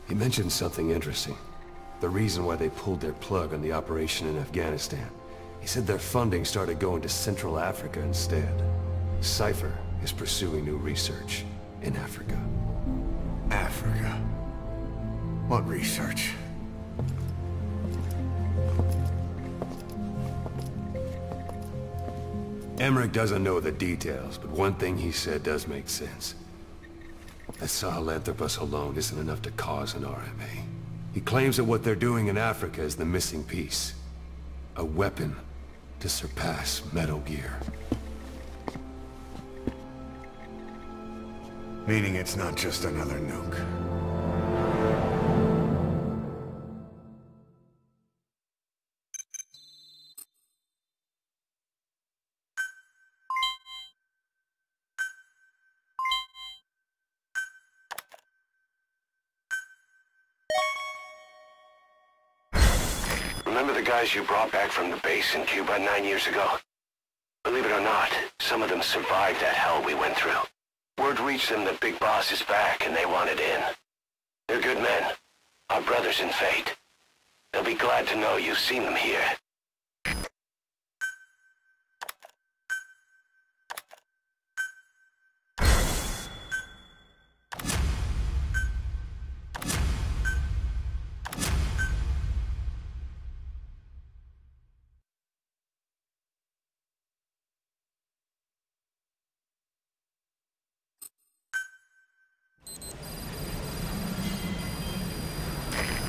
He mentioned something interesting. The reason why they pulled their plug on the operation in Afghanistan. He said their funding started going to Central Africa instead. Cypher is pursuing new research in Africa. Africa? What research? Emmerich doesn't know the details, but one thing he said does make sense. That Sahelanthropus alone isn't enough to cause an RMA. He claims that what they're doing in Africa is the missing piece. A weapon to surpass Metal Gear. Meaning it's not just another nuke. Remember the guys you brought back from the base in Cuba 9 years ago? Believe it or not, some of them survived that hell we went through. Word reached them that Big Boss is back and they wanted in. They're good men, our brothers in fate. They'll be glad to know you've seen them here.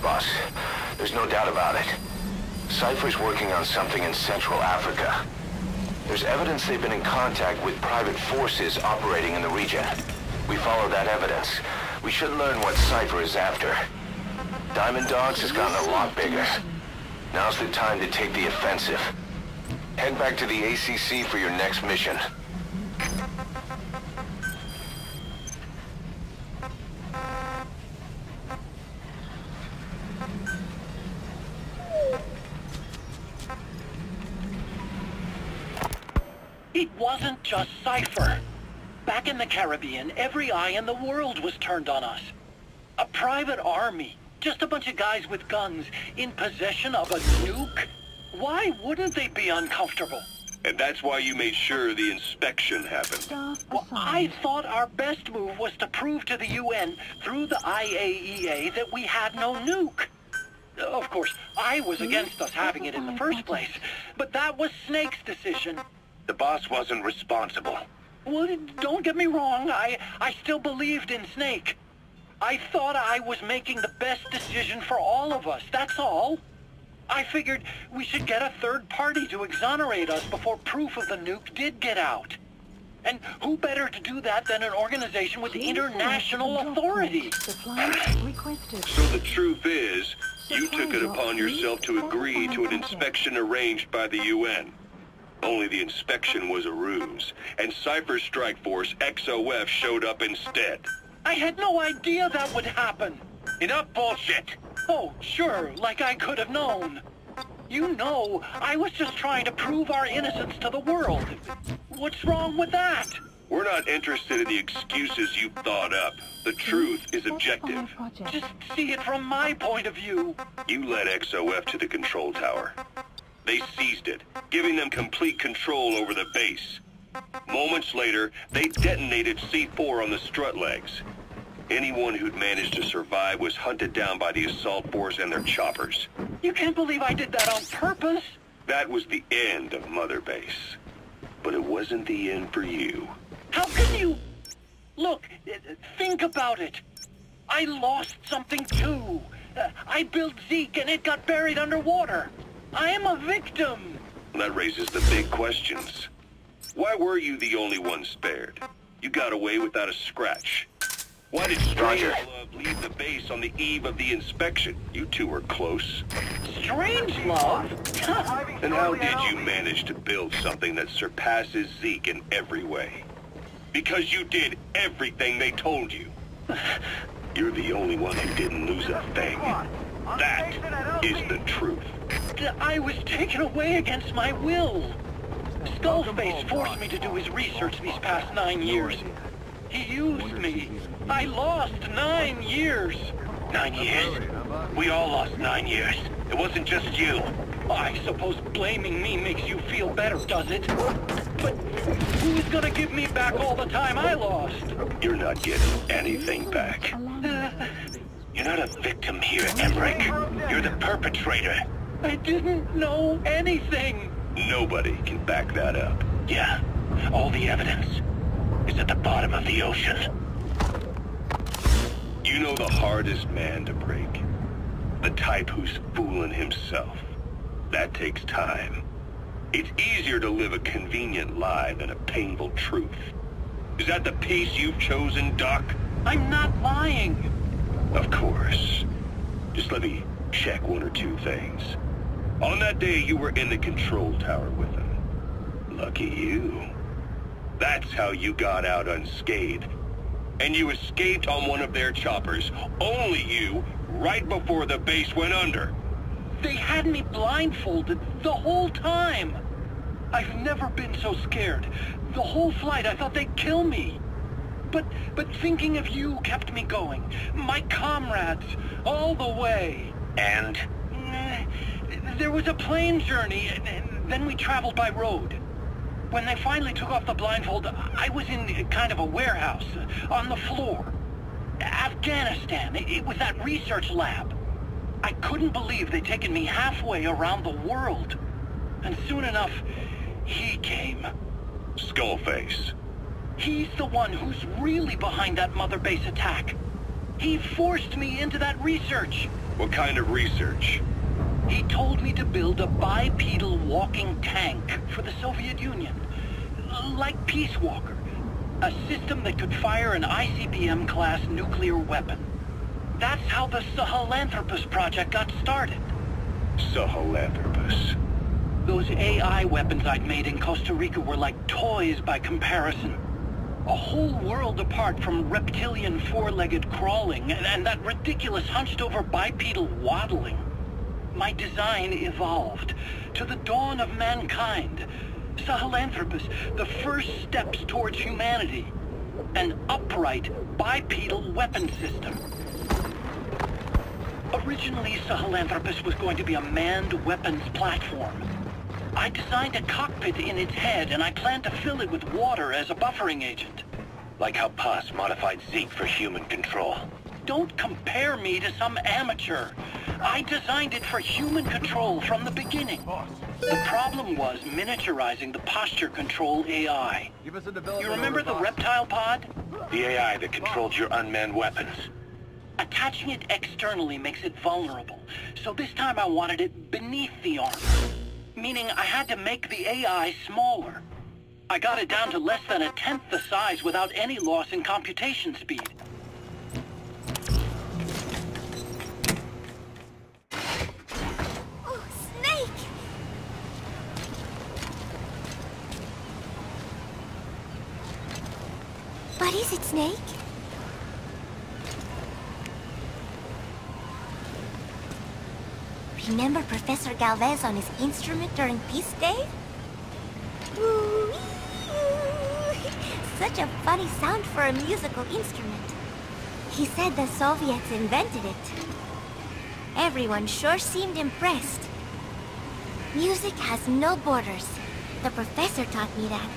Boss, there's no doubt about it. Cypher's working on something in Central Africa. There's evidence they've been in contact with private forces operating in the region. We follow that evidence. We should learn what Cypher is after. Diamond Dogs has gotten a lot bigger. Now's the time to take the offensive. Head back to the ACC for your next mission. It wasn't just Cypher. Back in the Caribbean, every eye in the world was turned on us. A private army, just a bunch of guys with guns, in possession of a nuke? Why wouldn't they be uncomfortable? And that's why you made sure the inspection happened. Well, I thought our best move was to prove to the UN through the IAEA that we had no nuke. Of course, I was against us having it in the first place, but that was Snake's decision. The boss wasn't responsible. Well, don't get me wrong, I still believed in Snake. I thought I was making the best decision for all of us, that's all. I figured we should get a third party to exonerate us before proof of the nuke did get out. And who better to do that than an organization with international authority? So the truth is, you took it upon yourself to agree to an inspection arranged by the UN. Only the inspection was a ruse, and Cypher's strike force, XOF, showed up instead. I had no idea that would happen. Enough bullshit! Oh, sure, like I could have known. You know, I was just trying to prove our innocence to the world. What's wrong with that? We're not interested in the excuses you thought up. The truth is objective. Just see it from my point of view. You led XOF to the control tower. They seized it, giving them complete control over the base. Moments later, they detonated C4 on the strut legs. Anyone who'd managed to survive was hunted down by the assault force and their choppers. You can't believe I did that on purpose. That was the end of Mother Base. But it wasn't the end for you. How can you... Look, think about it. I lost something too. I built Zeke and it got buried underwater. I am a victim. That raises the big questions. Why were you the only one spared? You got away without a scratch. Why did Strangelove leave the base on the eve of the inspection? You two were close. Strangelove? And how did you manage to build something that surpasses Zeke in every way? Because you did everything they told you. You're the only one who didn't lose a thing. That is the truth. I was taken away against my will. Skullface forced me to do his research these past 9 years. He used me. I lost 9 years. 9 years. We all lost 9 years. It wasn't just you. I suppose blaming me makes you feel better, does it? But who's gonna give me back all the time I lost? You're not getting anything back. You're not a victim here, Emmerich. You're the perpetrator. I didn't know anything. Nobody can back that up. Yeah, all the evidence is at the bottom of the ocean. You know the hardest man to break? The type who's fooling himself. That takes time. It's easier to live a convenient lie than a painful truth. Is that the pace you've chosen, Doc? I'm not lying. Of course. Just let me check one or two things. On that day, you were in the control tower with him. Lucky you. That's how you got out unscathed. And you escaped on one of their choppers, only you, right before the base went under. They had me blindfolded the whole time. I've never been so scared. The whole flight, I thought they'd kill me. But thinking of you kept me going. My comrades, all the way. And? There was a plane journey, and then we traveled by road. When they finally took off the blindfold, I was in kind of a warehouse, on the floor. Afghanistan, it was that research lab. I couldn't believe they'd taken me halfway around the world. And soon enough, he came. Skullface. He's the one who's really behind that Mother Base attack. He forced me into that research. What kind of research? He told me to build a bipedal walking tank for the Soviet Union. Like Peace Walker. A system that could fire an ICBM-class nuclear weapon. That's how the Sahelanthropus project got started. Sahelanthropus. Those AI weapons I'd made in Costa Rica were like toys by comparison. A whole world apart from reptilian four-legged crawling and that ridiculous hunched-over bipedal waddling. My design evolved to the dawn of mankind. Sahelanthropus, the first steps towards humanity. An upright bipedal weapon system. Originally, Sahelanthropus was going to be a manned weapons platform. I designed a cockpit in its head, and I planned to fill it with water as a buffering agent. Like how Paz modified Zeke for human control. Don't compare me to some amateur. I designed it for human control from the beginning. The problem was miniaturizing the posture control AI. You remember the reptile pod? The AI that controlled your unmanned weapons. Attaching it externally makes it vulnerable. So this time I wanted it beneath the armor. Meaning I had to make the AI smaller. I got it down to less than 1/10 the size without any loss in computation speed. Oh, Snake! What is it, Snake? Remember Professor Galvez on his instrument during Peace Day? Ooh, such a funny sound for a musical instrument. He said the Soviets invented it. Everyone sure seemed impressed. Music has no borders. The professor taught me that.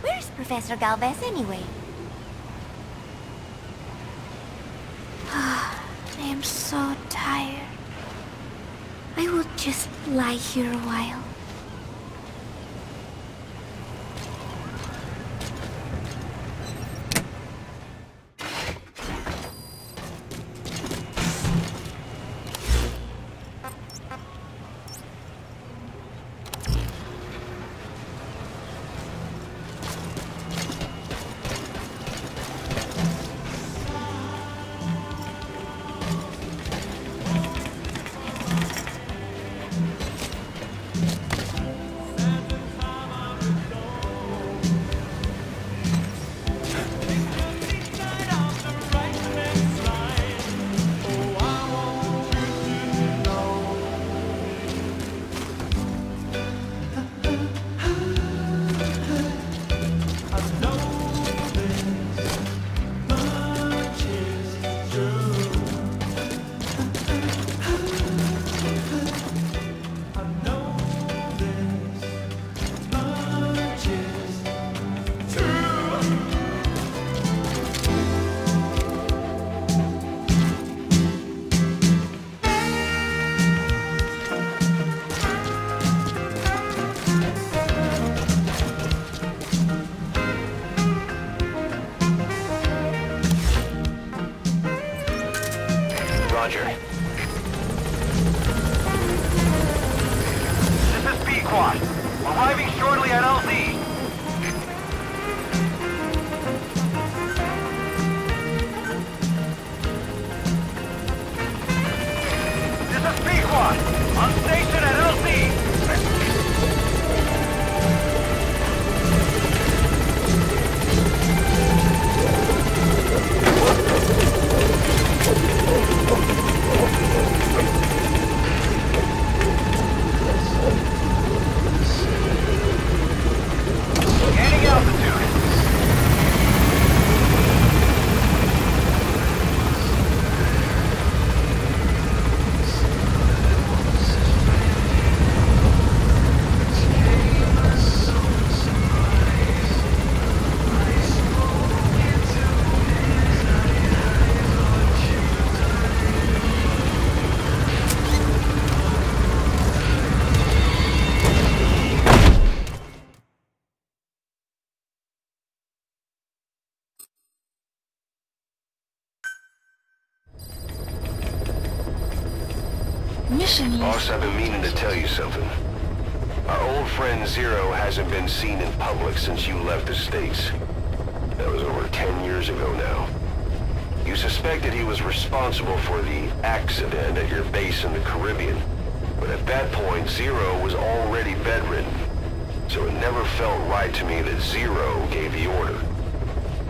Where's Professor Galvez anyway? I am so tired. I will just lie here a while. Roger. This is B-Quad. Arriving shortly at LZ. This is B-Quad. On station at LZ. Gaining altitude. Mission Boss, I've been meaning to tell you something. Our old friend Zero hasn't been seen in public since you left the States. That was over 10 years ago now. You suspected he was responsible for the accident at your base in the Caribbean. But at that point, Zero was already bedridden. So it never felt right to me that Zero gave the order.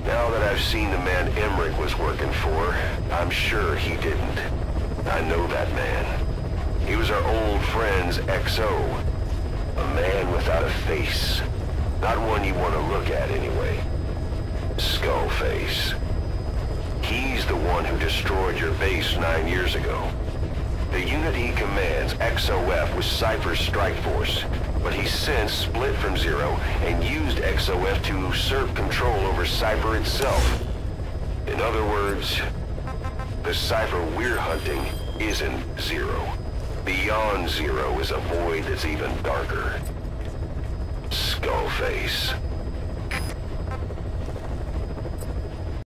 Now that I've seen the man Emmerich was working for, I'm sure he didn't. I know that man. He was our old friend's XO. A man without a face. Not one you want to look at anyway. Skullface. He's the one who destroyed your base 9 years ago. The unit he commands, XOF, was Cypher's strike force, but he's since split from Zero and used XOF to usurp control over Cypher itself. In other words, the Cypher we're hunting isn't Zero. Beyond Zero is a void that's even darker. Skullface.